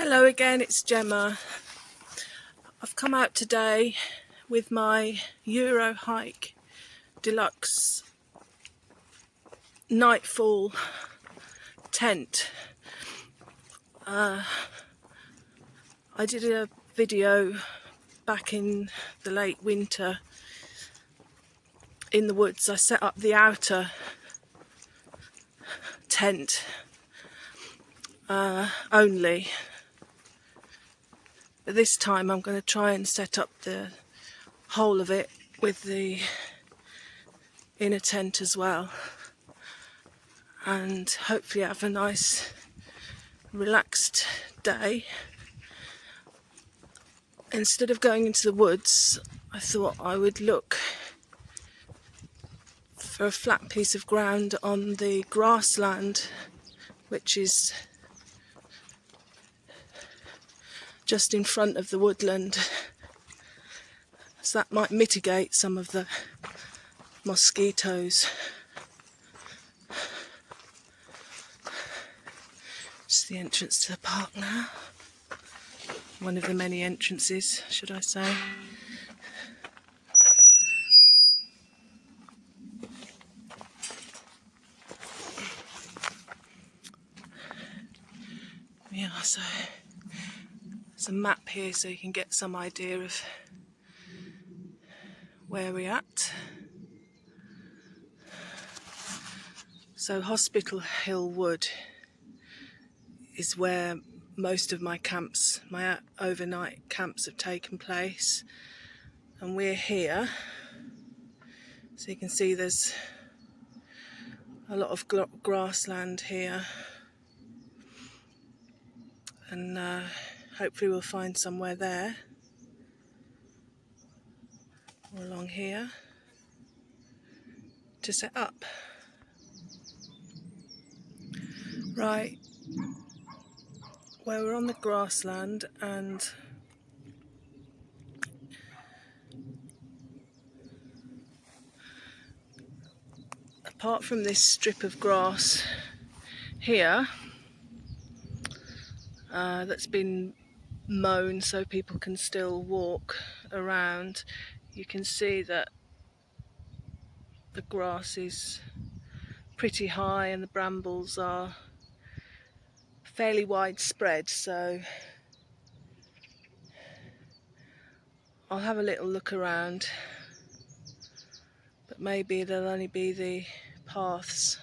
Hello again, it's Gemma. I've come out today with my Eurohike deluxe nightfall tent. I did a video back in the late winter in the woods. I set up the outer tent only. But this time I'm going to try and set up the whole of it with the inner tent as well, and hopefully have a nice relaxed day. Instead of going into the woods, I thought I would look for a flat piece of ground on the grassland, which is just in front of the woodland, so that might mitigate some of the mosquitoes. It's the entrance to the park now. One of the many entrances, should I say. Yeah, so there's a map here so you can get some idea of where we're at. So Hospital Hill Wood is where most of my camps, my overnight camps, have taken place, and we're here. So you can see there's a lot of grassland here, and hopefully we'll find somewhere there or along here to set up. Right, well, we're on the grassland, and apart from this strip of grass here that's been mown so people can still walk around, you can see that the grass is pretty high and the brambles are fairly widespread, so I'll have a little look around, but maybe there'll only be the paths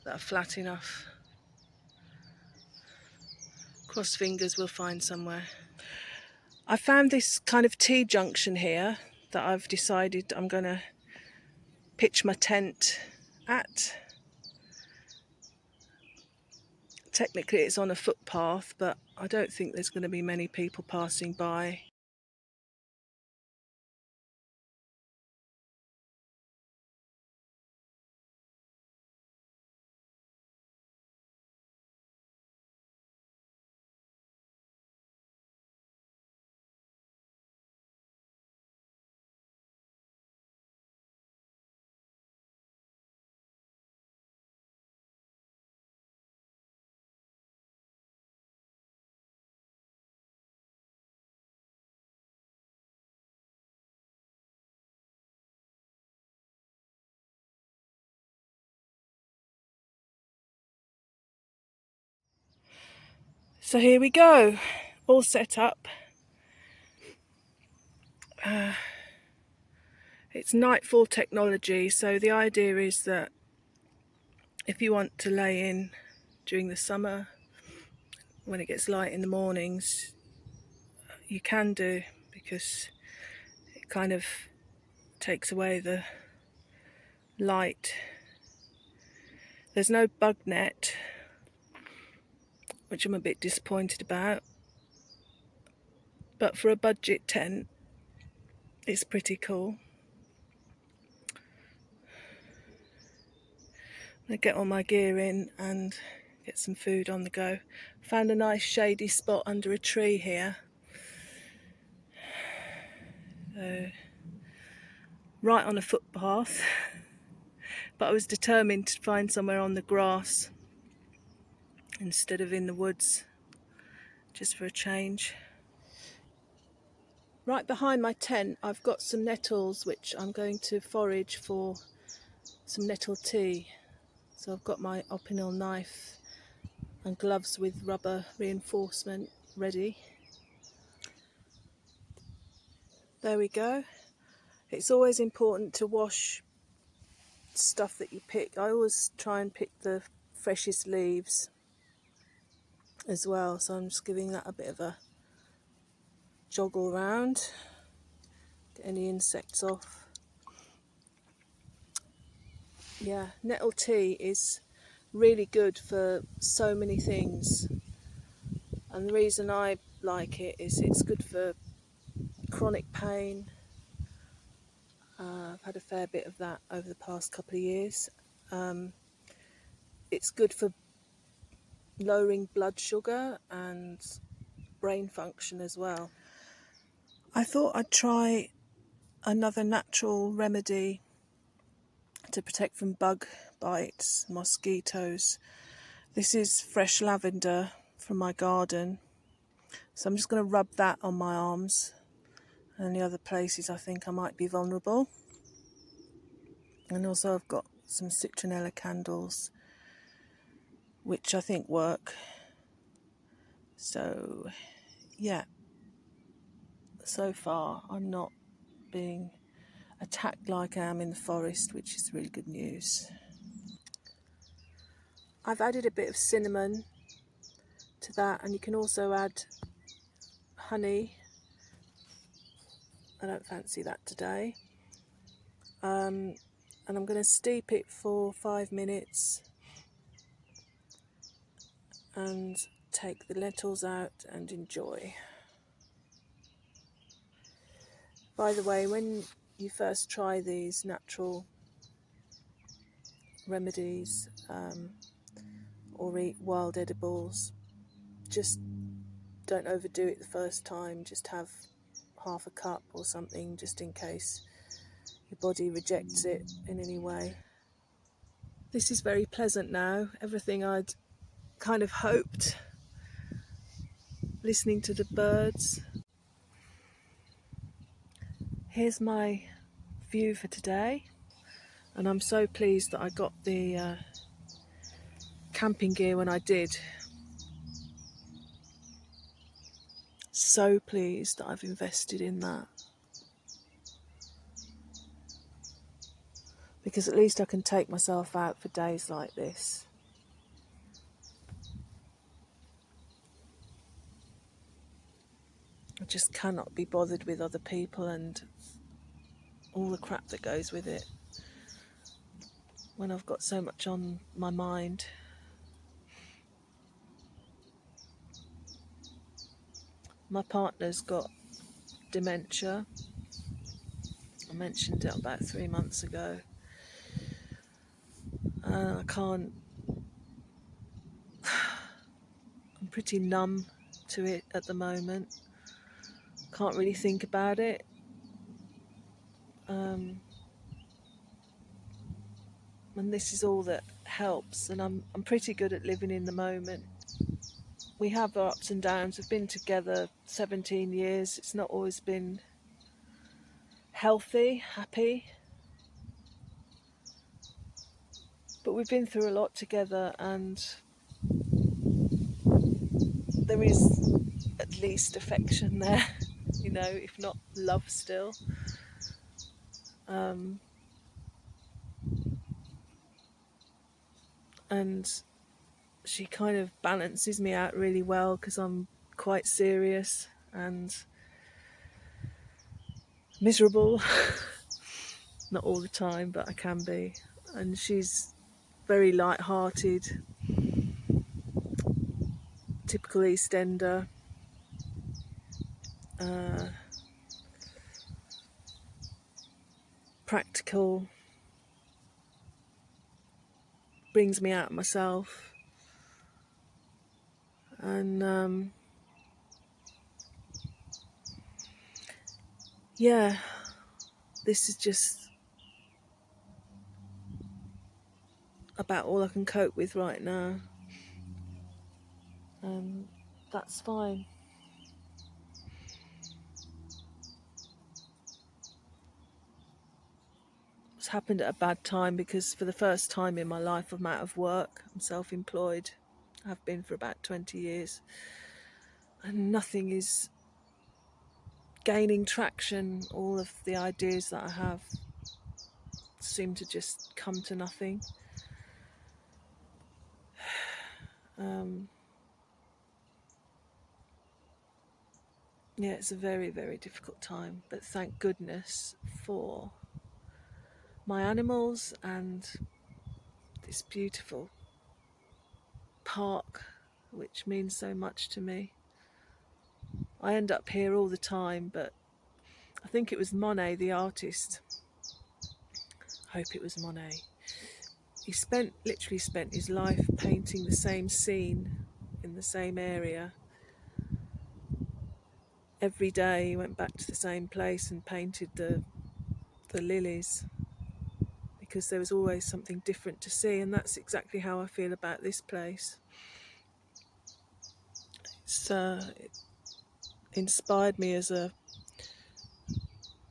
that are flat enough. Cross fingers we'll find somewhere. I found this kind of T-junction here that I've decided I'm going to pitch my tent at. Technically it's on a footpath, but I don't think there's going to be many people passing by. So here we go, all set up. It's nightfall technology, so the idea is that if you want to lay in during the summer when it gets light in the mornings, you can do, because it kind of takes away the light. There's no bug net, which I'm a bit disappointed about, but for a budget tent it's pretty cool. I'm going to get all my gear in and get some food on the go. Found a nice shady spot under a tree here, right on a footpath, but I was determined to find somewhere on the grass instead of in the woods. just for a change. Right behind my tent I've got some nettles which I'm going to forage for some nettle tea. So I've got my opinel knife and gloves with rubber reinforcement ready. There we go. It's always important to wash stuff that you pick. I always try and pick the freshest leaves as well, so I'm just giving that a bit of a joggle around, get any insects off. Yeah, nettle tea is really good for so many things, and the reason I like it is it's good for chronic pain. I've had a fair bit of that over the past couple of years. It's good for lowering blood sugar and brain function as well. I thought I'd try another natural remedy to protect from bug bites, mosquitoes. This is fresh lavender from my garden, so I'm just going to rub that on my arms and the other places I think I might be vulnerable. And also I've got some citronella candles which I think work. So yeah, so far I'm not being attacked like I am in the forest, which is really good news. I've added a bit of cinnamon to that, and you can also add honey. I don't fancy that today. And I'm going to steep it for 5 minutes and take the lentils out and enjoy. By the way, when you first try these natural remedies or eat wild edibles, just don't overdo it the first time. Just have half a cup or something, just in case your body rejects it in any way. This is very pleasant now, everything I'd kind of hoped, listening to the birds. Here's my view for today, and I'm so pleased that I got the camping gear when I did. So pleased that I've invested in that, because at least I can take myself out for days like this. I just cannot be bothered with other people and all the crap that goes with it when I've got so much on my mind. My partner's got dementia. I mentioned it about 3 months ago. I can't, I'm pretty numb to it at the moment. Can't really think about it. And this is all that helps, and I'm pretty good at living in the moment. We have our ups and downs. We've been together 17 years. It's not always been healthy, happy, but we've been through a lot together, and there is at least affection there, you know, if not love still. And she kind of balances me out really well, because I'm quite serious and miserable. Not all the time, but I can be. And she's very light-hearted, typical East Ender. Practical, brings me out of myself. And yeah, this is just about all I can cope with right now. that's fine. It's happened at a bad time because for the first time in my life I'm out of work. I'm self-employed. I have been for about 20 years. And nothing is gaining traction. All of the ideas that I have seem to just come to nothing. Yeah, it's a very, very difficult time, but thank goodness for my animals and this beautiful park, which means so much to me. I end up here all the time, but I think it was Monet, the artist. I hope it was Monet. He literally spent his life painting the same scene in the same area. Every day he went back to the same place and painted the lilies because there was always something different to see, and that's exactly how I feel about this place. It inspired me as a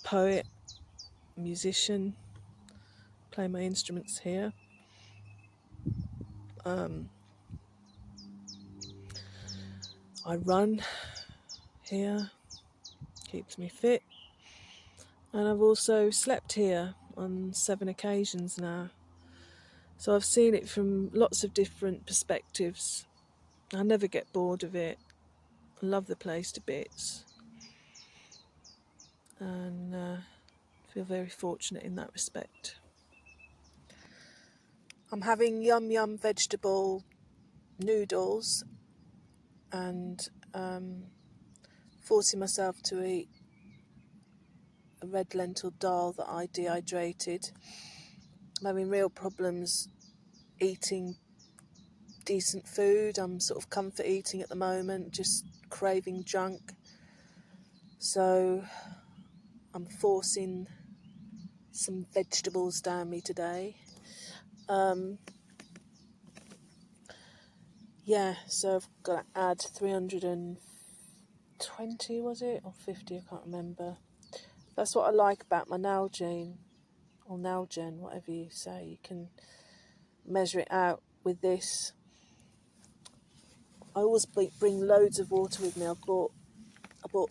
poet, musician, play my instruments here. I run here, keeps me fit, and I've also slept here on 7 occasions now. So I've seen it from lots of different perspectives. I never get bored of it. I love the place to bits, and feel very fortunate in that respect. I'm having yum yum vegetable noodles and forcing myself to eat a red lentil dal that I dehydrated. I'm having real problems eating decent food. I'm sort of comfort eating at the moment, just craving junk. So I'm forcing some vegetables down me today. So I've got to add 320, was it? Or 50, I can't remember. That's what I like about my Nalgene, or Nalgen, whatever you say. You can measure it out with this. I always bring loads of water with me. I bought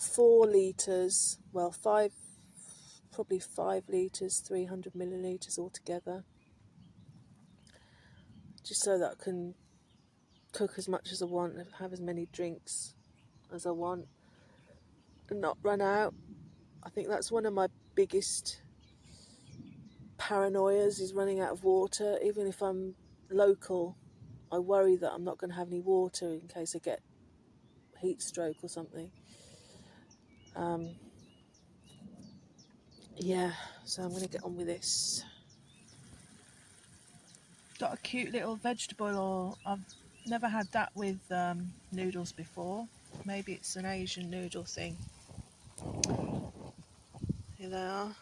4 litres, well, probably 5 litres, 300 millilitres altogether, just so that I can cook as much as I want, have as many drinks as I want, and not run out. I think that's one of my biggest paranoias, is running out of water. Even if I'm local, I worry that I'm not going to have any water in case I get heat stroke or something. So I'm going to get on with this. Got a cute little vegetable oil. I've never had that with noodles before. Maybe it's an Asian noodle thing. Here they are.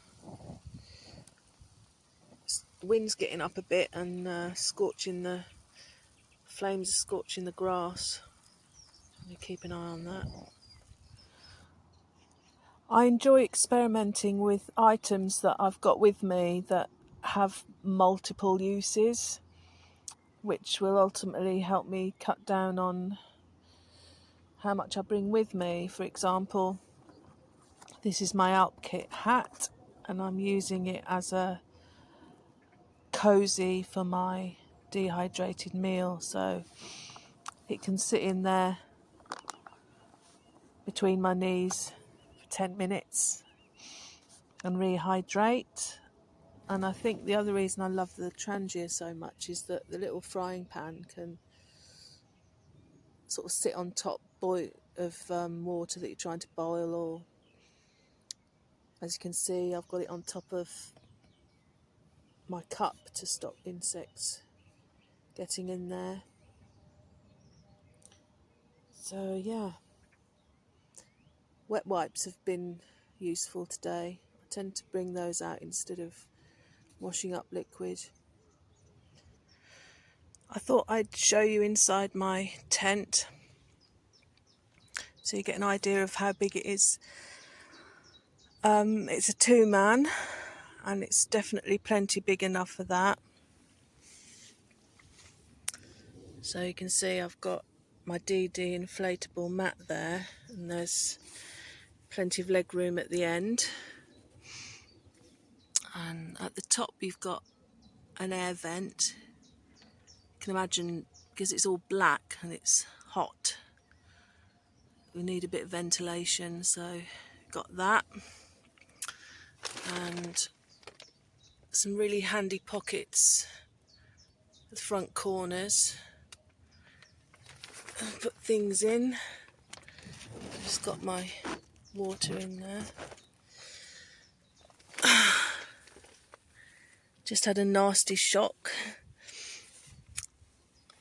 The wind's getting up a bit and scorching the flames, are scorching the grass. I'm going to keep an eye on that. I enjoy experimenting with items that I've got with me that have multiple uses, which will ultimately help me cut down on how much I bring with me. For example, this is my Alp Kit hat, and I'm using it as a cosy for my dehydrated meal, so it can sit in there between my knees for 10 minutes and rehydrate. And I think the other reason I love the Trangia so much is that the little frying pan can sort of sit on top of water that you're trying to boil, or as you can see, I've got it on top of my cup to stop insects getting in there. So yeah, wet wipes have been useful today. I tend to bring those out instead of washing up liquid. I thought I'd show you inside my tent. so you get an idea of how big it is. It's a 2-man, and it's definitely plenty big enough for that. So you can see I've got my DD inflatable mat there, and there's plenty of leg room at the end. And at the top you've got an air vent. You can imagine, because it's all black and it's hot, we need a bit of ventilation, so got that. And some really handy pockets at the front corners. I'll put things in. Just got my water in there. Just had a nasty shock.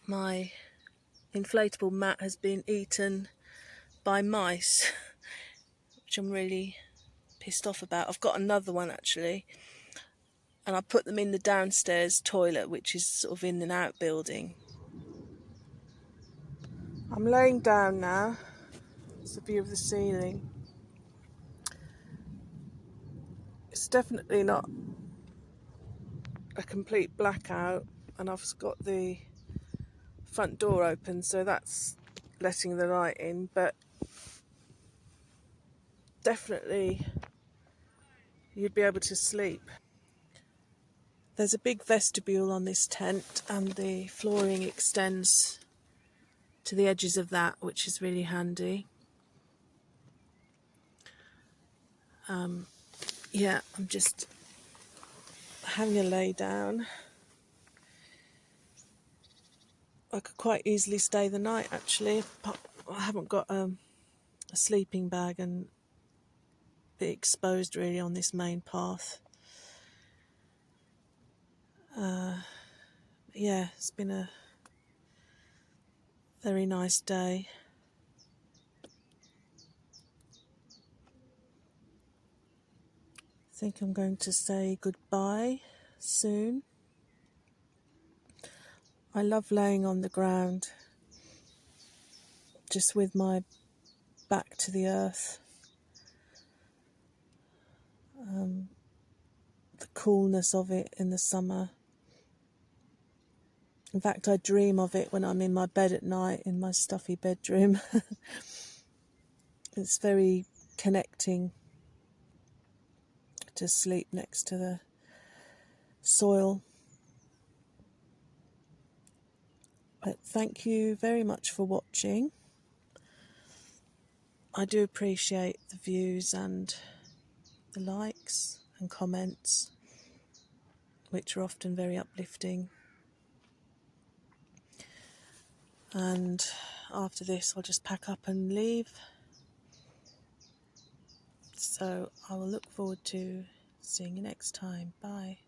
My inflatable mat has been eaten by mice, which I'm really pissed off about. I've got another one actually, and I put them in the downstairs toilet, which is sort of in and out building. I'm laying down now. It's a view of the ceiling. It's definitely not a complete blackout, and I've got the front door open, so that's letting the light in, but definitely you'd be able to sleep. There's a big vestibule on this tent, and the flooring extends to the edges of that, which is really handy. Yeah, I'm just having a lay down. I could quite easily stay the night actually. I haven't got a sleeping bag and be exposed really on this main path. Yeah, it's been a very nice day. I think I'm going to say goodbye soon. I love laying on the ground, just with my back to the earth. The coolness of it in the summer. In fact, I dream of it when I'm in my bed at night, in my stuffy bedroom. It's very connecting to sleep next to the soil. But thank you very much for watching. I do appreciate the views and the likes and comments, which are often very uplifting. And after this, I'll just pack up and leave. So I will look forward to seeing you next time. Bye.